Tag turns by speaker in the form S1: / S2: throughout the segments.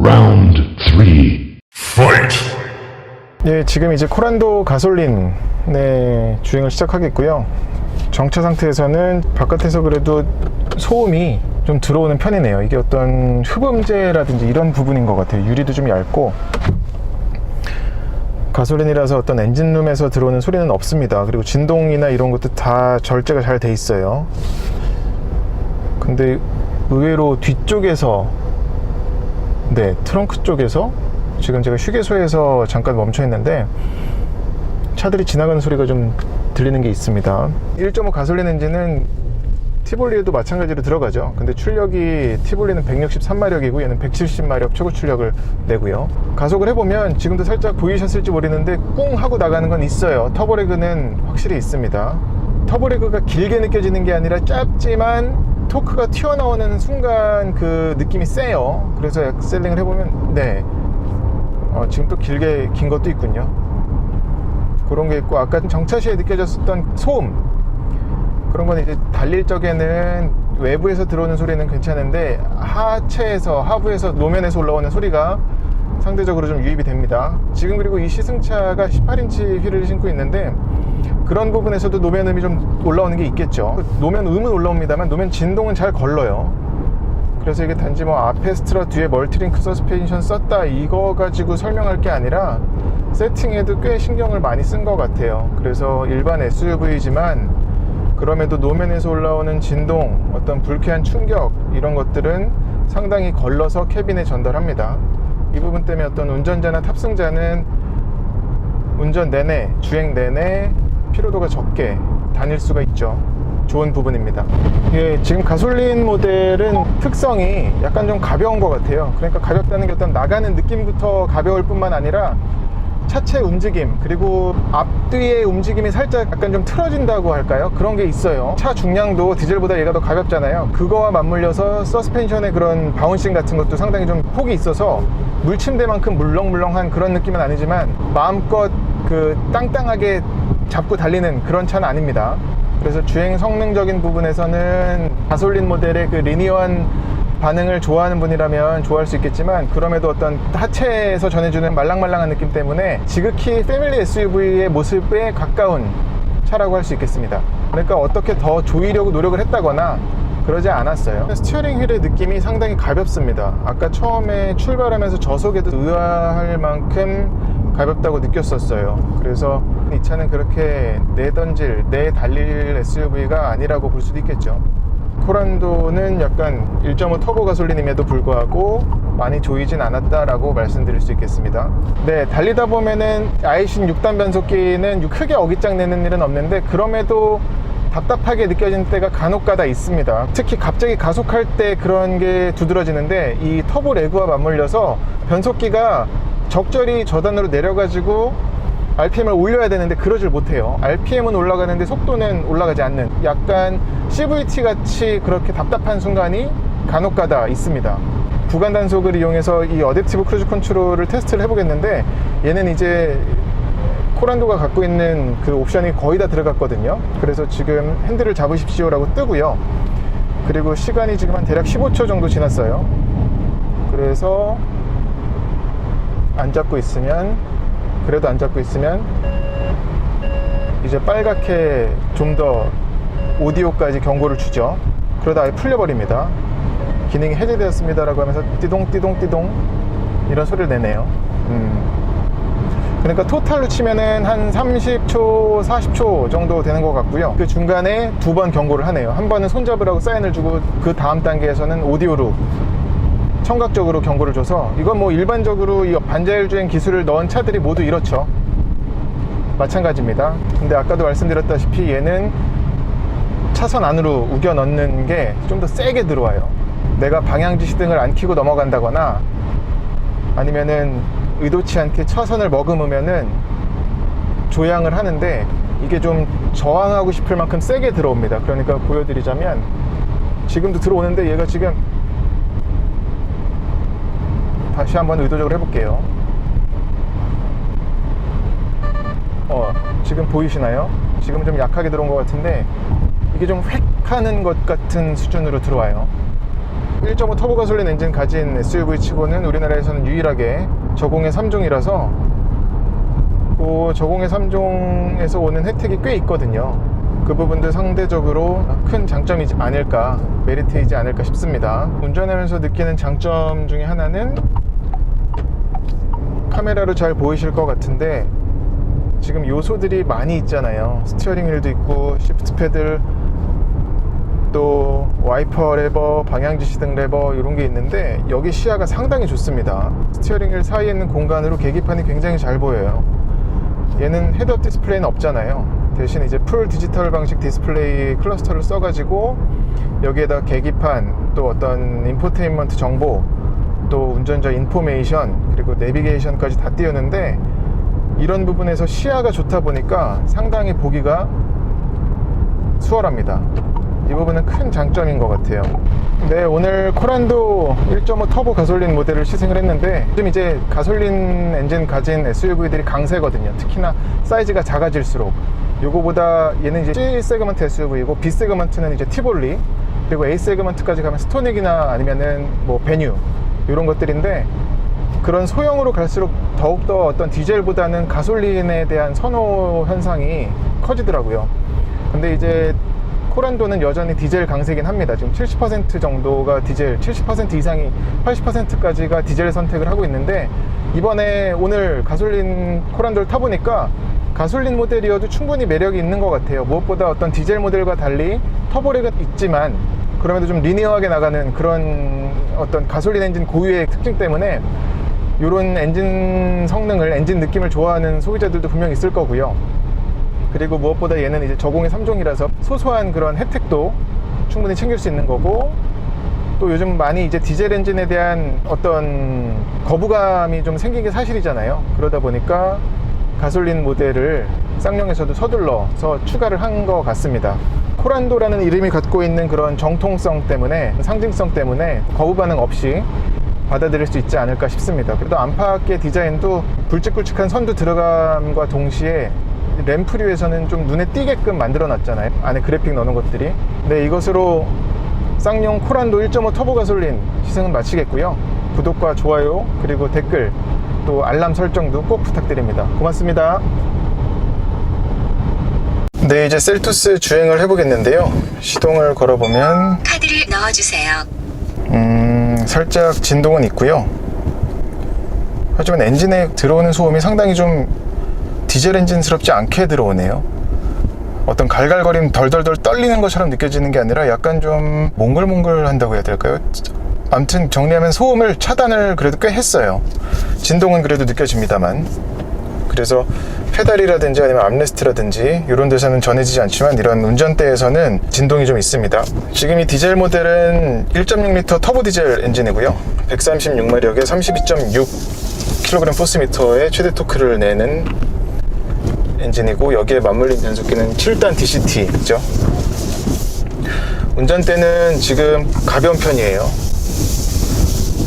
S1: Round 3. Fight!
S2: 예, 지금 이제 코란도 가솔린의 주행을 시작하겠고요. 정차 상태에서는 바깥에서 그래도 소음이 좀 들어오는 편이네요. 이게 어떤 흡음재라든지 이런 부분인 것 같아요. 유리도 좀 얇고 가솔린이라서 어떤 엔진룸에서 들어오는 소리는 없습니다. 그리고 진동이나 이런 것도 다 절제가 잘 돼 있어요. 근데 의외로 뒤쪽에서, 네, 트렁크 쪽에서 지금 제가 휴게소에서 잠깐 멈춰 있는데 차들이 지나가는 소리가 좀 들리는 게 있습니다. 1.5 가솔린 엔진은 티볼리에도 마찬가지로 들어가죠. 근데 출력이 티볼리는 163마력이고 얘는 170마력 최고 출력을 내고요. 가속을 해보면 지금도 살짝 보이셨을지 모르겠는데 꿍 하고 나가는 건 있어요. 터보레그는 확실히 있습니다. 터보레그가 길게 느껴지는 게 아니라 짧지만 토크가 튀어나오는 순간 그 느낌이 세요. 그래서 엑셀링을 해보면 네, 지금 또 길게 긴 것도 있군요. 그런 게 있고, 아까 정차 시에 느껴졌었던 소음, 그런 건 이제 달릴 적에는 외부에서 들어오는 소리는 괜찮은데 하부에서 노면에서 올라오는 소리가 상대적으로 좀 유입이 됩니다. 지금 그리고 이 시승차가 18인치 휠을 신고 있는데 그런 부분에서도 노면음이 좀 올라오는 게 있겠죠. 노면 음은 올라옵니다만 노면 진동은 잘 걸러요. 그래서 이게 단지 뭐 앞에 스트럿 뒤에 멀티링크 서스펜션 썼다 이거 가지고 설명할 게 아니라 세팅에도 꽤 신경을 많이 쓴 것 같아요. 그래서 일반 SUV지만 그럼에도 노면에서 올라오는 진동, 어떤 불쾌한 충격 이런 것들은 상당히 걸러서 캐빈에 전달합니다. 이 부분 때문에 어떤 운전자나 탑승자는 운전 내내, 주행 내내 피로도가 적게 다닐 수가 있죠. 좋은 부분입니다. 예, 지금 가솔린 모델은 특성이 약간 좀 가벼운 것 같아요. 그러니까 가볍다는 게 어떤 나가는 느낌부터 가벼울 뿐만 아니라 차체 움직임, 그리고 앞뒤의 움직임이 살짝 약간 좀 틀어진다고 할까요? 그런 게 있어요. 차 중량도 디젤보다 얘가 더 가볍잖아요. 그거와 맞물려서 서스펜션의 그런 바운싱 같은 것도 상당히 좀 폭이 있어서 물침대만큼 물렁물렁한 그런 느낌은 아니지만 마음껏 그 땅땅하게 잡고 달리는 그런 차는 아닙니다. 그래서 주행 성능적인 부분에서는 가솔린 모델의 그 리니어한 반응을 좋아하는 분이라면 좋아할 수 있겠지만, 그럼에도 어떤 하체에서 전해주는 말랑말랑한 느낌 때문에 지극히 패밀리 SUV의 모습에 가까운 차라고 할 수 있겠습니다. 그러니까 어떻게 더 조이려고 노력을 했다거나 그러지 않았어요. 스티어링 휠의 느낌이 상당히 가볍습니다. 아까 처음에 출발하면서 저속에도 의아할 만큼 가볍다고 느꼈었어요. 그래서 이 차는 그렇게 내달릴 SUV가 아니라고 볼 수도 있겠죠. 코란도는 약간 1.5 터보 가솔린임에도 불구하고 많이 조이진 않았다라고 말씀드릴 수 있겠습니다. 네, 달리다 보면은 아이신 6단 변속기는 크게 어깃장 내는 일은 없는데 그럼에도 답답하게 느껴지는 때가 간혹가다 있습니다. 특히 갑자기 가속할 때 그런 게 두드러지는데 이 터보 레그와 맞물려서 변속기가 적절히 저단으로 내려가지고 RPM을 올려야 되는데 그러질 못해요. RPM은 올라가는데 속도는 올라가지 않는, 약간 CVT 같이 그렇게 답답한 순간이 간혹가다 있습니다. 구간 단속을 이용해서 이 어댑티브 크루즈 컨트롤을 테스트를 해보겠는데 얘는 이제 코란도가 갖고 있는 그 옵션이 거의 다 들어갔거든요. 그래서 지금 핸들을 잡으십시오 라고 뜨고요. 그리고 시간이 지금 한 대략 15초 정도 지났어요. 그래서 그래도 안 잡고 있으면 이제 빨갛게 좀 더 오디오까지 경고를 주죠. 그러다 아예 풀려버립니다. 기능이 해제되었습니다 라고 하면서 띠동띠동띠동 이런 소리를 내네요. 그러니까 토탈로 치면은 한 30초, 40초 정도 되는 것 같고요. 그 중간에 두 번 경고를 하네요. 한 번은 손잡으라고 사인을 주고 그 다음 단계에서는 오디오로 청각적으로 경고를 줘서, 이건 뭐 일반적으로 이 반자율 주행 기술을 넣은 차들이 모두 이렇죠. 마찬가지입니다. 근데 아까도 말씀드렸다시피 얘는 차선 안으로 우겨 넣는 게 좀 더 세게 들어와요. 내가 방향지시 등을 안 켜고 넘어간다거나 아니면은 의도치 않게 차선을 머금으면은 조향을 하는데 이게 좀 저항하고 싶을 만큼 세게 들어옵니다. 그러니까 보여드리자면 지금도 들어오는데 얘가 지금 다시 한번 의도적으로 해볼게요. 지금 보이시나요? 지금 좀 약하게 들어온 것 같은데 이게 좀 획 하는 것 같은 수준으로 들어와요. 1.5 터보 가솔린 엔진 가진 SUV 치고는 우리나라에서는 유일하게 저공해 3종이라서 저공해 3종에서 오는 혜택이 꽤 있거든요. 그 부분도 상대적으로 큰 장점이지 않을까, 메리트이지 않을까 싶습니다. 운전하면서 느끼는 장점 중에 하나는 카메라로 잘 보이실 것 같은데 지금 요소들이 많이 있잖아요. 스티어링 휠도 있고 시프트 패들, 또 와이퍼 레버, 방향 지시 등 레버 이런 게 있는데 여기 시야가 상당히 좋습니다. 스티어링 휠 사이에 있는 공간으로 계기판이 굉장히 잘 보여요. 얘는 헤드업 디스플레이는 없잖아요. 대신 이제 풀 디지털 방식 디스플레이 클러스터를 써가지고 여기에다 계기판, 또 어떤 인포테인먼트 정보, 또 운전자 인포메이션, 그리고 내비게이션까지 다 띄우는데 이런 부분에서 시야가 좋다 보니까 상당히 보기가 수월합니다. 이 부분은 큰 장점인 것 같아요. 네, 오늘 코란도 1.5 터보 가솔린 모델을 시승을 했는데 요즘 이제 가솔린 엔진 가진 SUV들이 강세거든요. 특히나 사이즈가 작아질수록. 요거보다 얘는 이제 C 세그먼트 SUV이고 B 세그먼트는 이제 티볼리, 그리고 A 세그먼트까지 가면 스토닉이나 아니면은 뭐 베뉴 이런 것들인데, 그런 소형으로 갈수록 더욱더 어떤 디젤보다는 가솔린에 대한 선호 현상이 커지더라고요. 근데 이제 코란도는 여전히 디젤 강세긴 합니다. 지금 70% 정도가 디젤, 70% 이상이 80%까지가 디젤 선택을 하고 있는데, 이번에 오늘 가솔린 코란도를 타보니까 가솔린 모델이어도 충분히 매력이 있는 것 같아요. 무엇보다 어떤 디젤 모델과 달리 터보력은 있지만 그럼에도 좀 리니어하게 나가는 그런 어떤 가솔린 엔진 고유의 특징 때문에 이런 엔진 성능을, 엔진 느낌을 좋아하는 소비자들도 분명히 있을 거고요. 그리고 무엇보다 얘는 이제 저공해 3종이라서 소소한 그런 혜택도 충분히 챙길 수 있는 거고, 또 요즘 많이 이제 디젤 엔진에 대한 어떤 거부감이 좀 생긴 게 사실이잖아요. 그러다 보니까 가솔린 모델을 쌍용에서도 서둘러서 추가를 한 것 같습니다. 코란도라는 이름이 갖고 있는 그런 정통성 때문에, 상징성 때문에 거부 반응 없이 받아들일 수 있지 않을까 싶습니다. 그래도 안팎의 디자인도 굵직굵직한 선두 들어감과 동시에 램프류에서는 좀 눈에 띄게끔 만들어 놨잖아요. 안에 그래픽 넣는 것들이. 네, 이것으로 쌍용 코란도 1.5 터보 가솔린 시승은 마치겠고요. 구독과 좋아요, 그리고 댓글, 또 알람 설정도 꼭 부탁드립니다. 고맙습니다. 네, 이제 셀토스 주행을 해보겠는데요. 시동을 걸어보면
S3: 카드를 넣어주세요.
S2: 살짝 진동은 있고요. 하지만 엔진에 들어오는 소음이 상당히 좀 디젤 엔진스럽지 않게 들어오네요. 어떤 갈갈거림, 덜덜덜 떨리는 것처럼 느껴지는 게 아니라 약간 좀 몽글몽글 한다고 해야 될까요? 아무튼 정리하면 소음을 차단을 그래도 꽤 했어요. 진동은 그래도 느껴집니다만. 그래서 페달이라든지 아니면 암레스트라든지 이런 데서는 전해지지 않지만 이런 운전대에서는 진동이 좀 있습니다. 지금 이 디젤 모델은 1.6L 터보 디젤 엔진이고요. 136마력에 32.6kg 포스미터의 최대 토크를 내는 엔진이고, 여기에 맞물린 변속기는 7단 DCT죠. 운전대는 지금 가벼운 편이에요.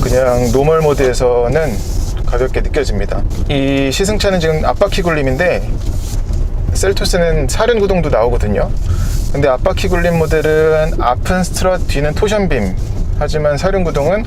S2: 그냥 노멀 모드에서는 가볍게 느껴집니다. 이 시승차는 지금 앞바퀴 굴림인데 셀토스는 사륜 구동도 나오거든요. 근데 앞바퀴 굴림 모델은 앞은 스트럿, 뒤는 토션빔. 하지만 사륜 구동은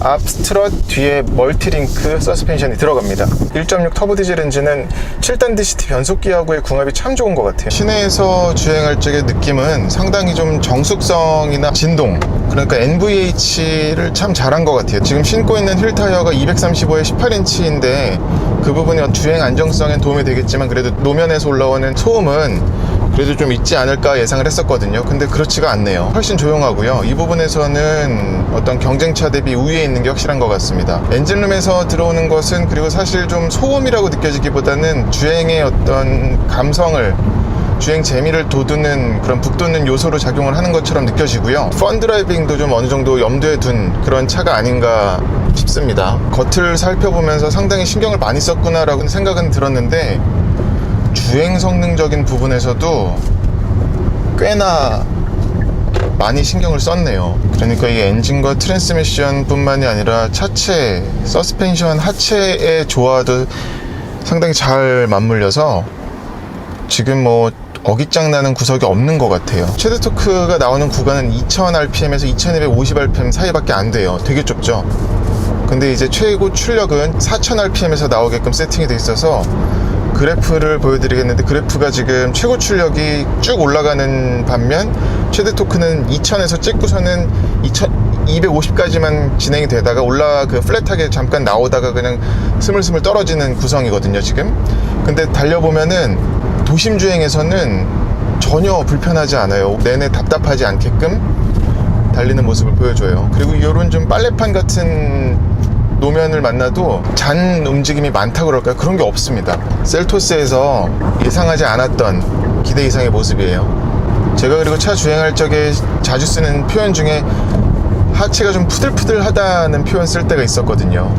S2: 앞 스트럿, 뒤에 멀티링크 서스펜션이 들어갑니다. 1.6 터보 디젤 엔진은 7단 DCT 변속기하고의 궁합이 참 좋은 것 같아요. 시내에서 주행할 적의 느낌은 상당히 좀 정숙성이나 진동, 그러니까 NVH를 참 잘한 것 같아요. 지금 신고 있는 휠 타이어가 235에 18인치인데 그 부분이 주행 안정성엔 도움이 되겠지만 그래도 노면에서 올라오는 소음은 그래도 좀 있지 않을까 예상을 했었거든요. 근데 그렇지가 않네요. 훨씬 조용하고요. 이 부분에서는 어떤 경쟁차 대비 우위에 있는 게 확실한 것 같습니다. 엔진룸에서 들어오는 것은 그리고 사실 좀 소음이라고 느껴지기보다는 주행의 어떤 감성을, 주행 재미를 돋우는 그런 북돋는 요소로 작용을 하는 것처럼 느껴지고요. 펀 드라이빙도 좀 어느 정도 염두에 둔 그런 차가 아닌가 싶습니다. 겉을 살펴보면서 상당히 신경을 많이 썼구나라고 생각은 들었는데 주행 성능적인 부분에서도 꽤나 많이 신경을 썼네요. 그러니까 이 엔진과 트랜스미션 뿐만이 아니라 차체, 서스펜션, 하체의 조화도 상당히 잘 맞물려서 지금 뭐 어깃장 나는 구석이 없는 것 같아요. 최대 토크가 나오는 구간은 2000rpm에서 2250rpm 사이밖에 안 돼요. 되게 좁죠. 근데 이제 최고 출력은 4000rpm에서 나오게끔 세팅이 돼 있어서 그래프를 보여드리겠는데, 그래프가 지금 최고 출력이 쭉 올라가는 반면 최대 토크는 2000에서 찍고서는 250까지만 진행이 되다가 그 플랫하게 잠깐 나오다가 그냥 스물스물 떨어지는 구성이거든요 지금. 근데 달려보면은 도심 주행에서는 전혀 불편하지 않아요. 내내 답답하지 않게끔 달리는 모습을 보여줘요. 그리고 이런 좀 빨래판 같은 노면을 만나도 잔 움직임이 많다고 그럴까요? 그런 게 없습니다. 셀토스에서 예상하지 않았던 기대 이상의 모습이에요. 제가 그리고 차 주행할 적에 자주 쓰는 표현 중에 하체가 좀 푸들푸들하다는 표현 쓸 때가 있었거든요.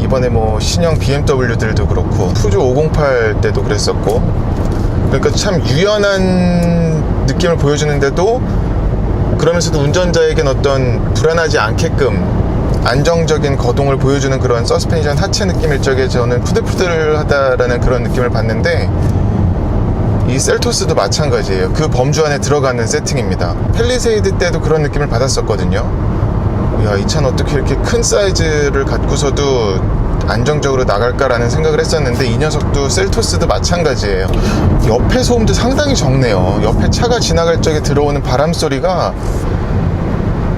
S2: 이번에 뭐 신형 BMW들도 그렇고 푸조 508 때도 그랬었고, 그러니까 참 유연한 느낌을 보여주는데도 그러면서도 운전자에겐 어떤 불안하지 않게끔 안정적인 거동을 보여주는 그런 서스펜션 하체 느낌일 적에 저는 푸들푸들하다라는 그런 느낌을 받는데, 이 셀토스도 마찬가지예요. 그 범주 안에 들어가는 세팅입니다. 펠리세이드 때도 그런 느낌을 받았었거든요. 야, 이 차는 어떻게 이렇게 큰 사이즈를 갖고서도 안정적으로 나갈까라는 생각을 했었는데, 이 녀석도 셀토스도 마찬가지예요. 옆에 소음도 상당히 적네요. 옆에 차가 지나갈 적에 들어오는 바람 소리가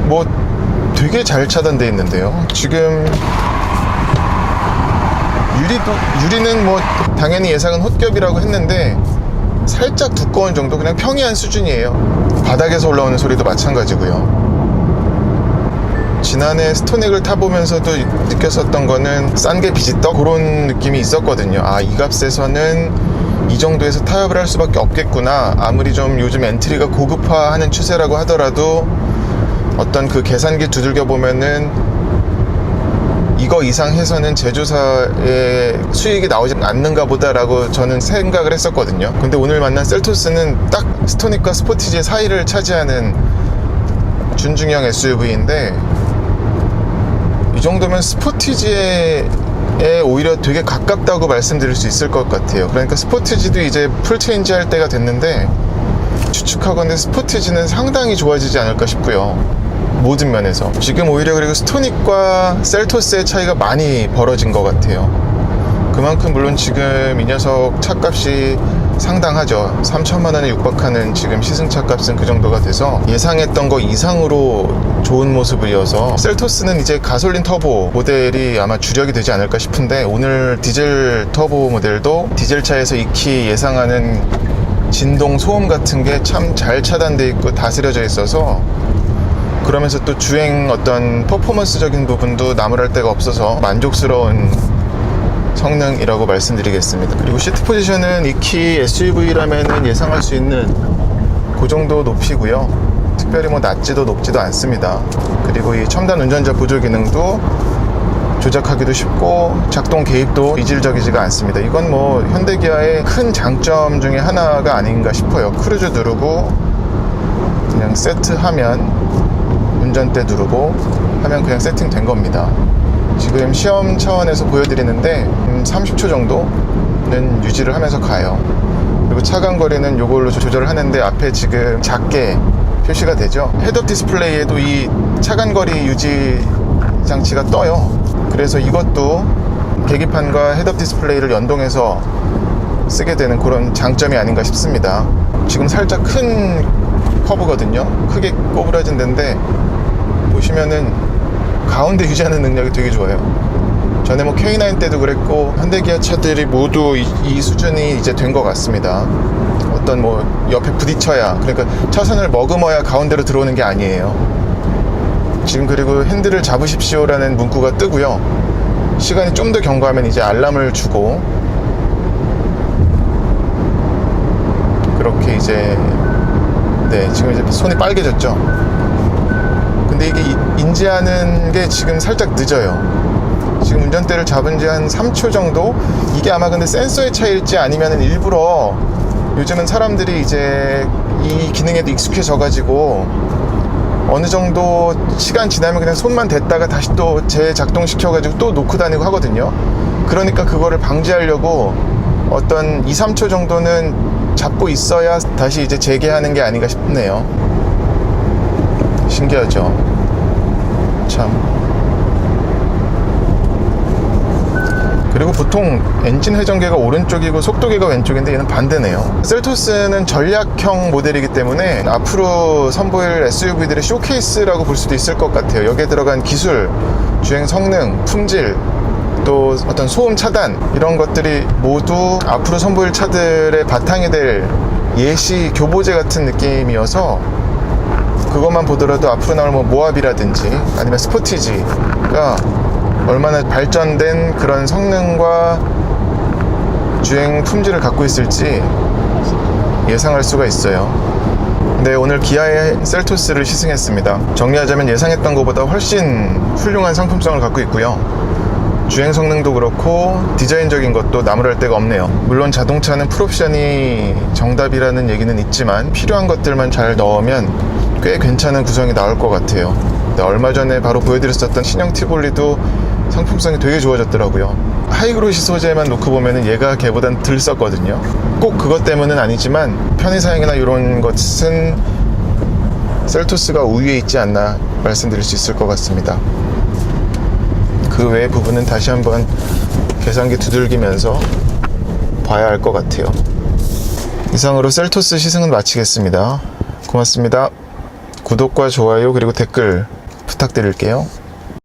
S2: 뭐 되게 잘 차단되어 있는데요. 지금 유리는 뭐 당연히 예상은 헛겹이라고 했는데 살짝 두꺼운 정도, 그냥 평이한 수준이에요. 바닥에서 올라오는 소리도 마찬가지고요. 지난해 스토닉을 타보면서도 느꼈었던 거는 싼 게 빚이 떠, 그런 느낌이 있었거든요. 아, 이 값에서는 이 정도에서 타협을 할 수밖에 없겠구나. 아무리 좀 요즘 엔트리가 고급화하는 추세라고 하더라도 어떤 그 계산기 두들겨 보면은 이거 이상 해서는 제조사의 수익이 나오지 않는가 보다라고 저는 생각을 했었거든요. 근데 오늘 만난 셀토스는 딱 스토닉과 스포티지의 사이를 차지하는 준중형 SUV인데, 이 정도면 스포티지에 오히려 되게 가깝다고 말씀드릴 수 있을 것 같아요. 그러니까 스포티지도 이제 풀 체인지 할 때가 됐는데 추측하건대 스포티지는 상당히 좋아지지 않을까 싶고요. 모든 면에서 지금 오히려 그리고 스토닉과 셀토스의 차이가 많이 벌어진 것 같아요. 그만큼 물론 지금 이 녀석 차값이 상당하죠. 3천만 원에 육박하는 지금 시승차 값은 그 정도가 돼서 예상했던 거 이상으로 좋은 모습을 이어서, 셀토스는 이제 가솔린 터보 모델이 아마 주력이 되지 않을까 싶은데, 오늘 디젤 터보 모델도 디젤차에서 익히 예상하는 진동 소음 같은 게 참 잘 차단되어 있고 다스려져 있어서, 그러면서 또 주행 어떤 퍼포먼스적인 부분도 나무랄 데가 없어서 만족스러운 성능이라고 말씀드리겠습니다. 그리고 시트 포지션은 익히 SUV라면 예상할 수 있는 그 정도 높이고요. 특별히 뭐 낮지도 높지도 않습니다. 그리고 이 첨단 운전자 보조 기능도 조작하기도 쉽고 작동 개입도 이질적이지가 않습니다. 이건 뭐 현대기아의 큰 장점 중에 하나가 아닌가 싶어요. 크루즈 누르고 그냥 세트하면, 운전대 누르고 하면 그냥 세팅된 겁니다. 지금 시험 차원에서 보여드리는데 30초 정도는 유지를 하면서 가요. 그리고 차간거리는 이걸로 조절을 하는데, 앞에 지금 작게 표시가 되죠. 헤드업 디스플레이에도 이 차간거리 유지 장치가 떠요. 그래서 이것도 계기판과 헤드업 디스플레이를 연동해서 쓰게 되는 그런 장점이 아닌가 싶습니다. 지금 살짝 큰 커브거든요. 크게 꼬부라진 데인데 보시면은 가운데 유지하는 능력이 되게 좋아요. 전에 뭐 K9 때도 그랬고 현대기아 차들이 모두 이 수준이 이제 된 것 같습니다. 어떤 뭐 옆에 부딪혀야, 그러니까 차선을 머금어야 가운데로 들어오는 게 아니에요. 지금 그리고 핸들을 잡으십시오라는 문구가 뜨고요. 시간이 좀 더 경과하면 이제 알람을 주고, 그렇게 이제 지금 이제 손이 빨개졌죠. 근데 이게 인지하는 게 지금 살짝 늦어요. 지금 운전대를 잡은 지 한 3초 정도? 이게 아마 근데 센서의 차이일지 아니면 일부러 요즘은 사람들이 이제 이 기능에도 익숙해져 가지고 어느 정도 시간 지나면 그냥 손만 댔다가 다시 또 재작동시켜 가지고 또 놓고 다니고 하거든요. 그러니까 그거를 방지하려고 어떤 2, 3초 정도는 잡고 있어야 다시 이제 재개하는 게 아닌가 싶네요. 신기하죠. 참. 그리고 보통 엔진 회전계가 오른쪽이고 속도계가 왼쪽인데 얘는 반대네요. 셀토스는 전략형 모델이기 때문에 앞으로 선보일 SUV들의 쇼케이스라고 볼 수도 있을 것 같아요. 여기에 들어간 기술, 주행 성능, 품질, 또 어떤 소음 차단, 이런 것들이 모두 앞으로 선보일 차들의 바탕이 될 예시 교보제 같은 느낌이어서 그것만 보더라도 앞으로 나올 뭐 모하비라든지 아니면 스포티지가 얼마나 발전된 그런 성능과 주행 품질을 갖고 있을지 예상할 수가 있어요. 네, 오늘 기아의 셀토스를 시승했습니다. 정리하자면 예상했던 것보다 훨씬 훌륭한 상품성을 갖고 있고요. 주행 성능도 그렇고 디자인적인 것도 나무랄 데가 없네요. 물론 자동차는 풀옵션이 정답이라는 얘기는 있지만 필요한 것들만 잘 넣으면 꽤 괜찮은 구성이 나올 것 같아요. 네, 얼마 전에 바로 보여드렸었던 신형 티볼리도 상품성이 되게 좋아졌더라고요. 하이그로시 소재만 놓고 보면은 얘가 걔보단 덜 썼거든요. 꼭 그것 때문은 아니지만 편의 사양이나 이런 것은 셀토스가 우위에 있지 않나 말씀드릴 수 있을 것 같습니다. 그 외의 부분은 다시 한번 계산기 두들기면서 봐야 할 것 같아요. 이상으로 셀토스 시승은 마치겠습니다. 고맙습니다. 구독과 좋아요 그리고 댓글 부탁드릴게요.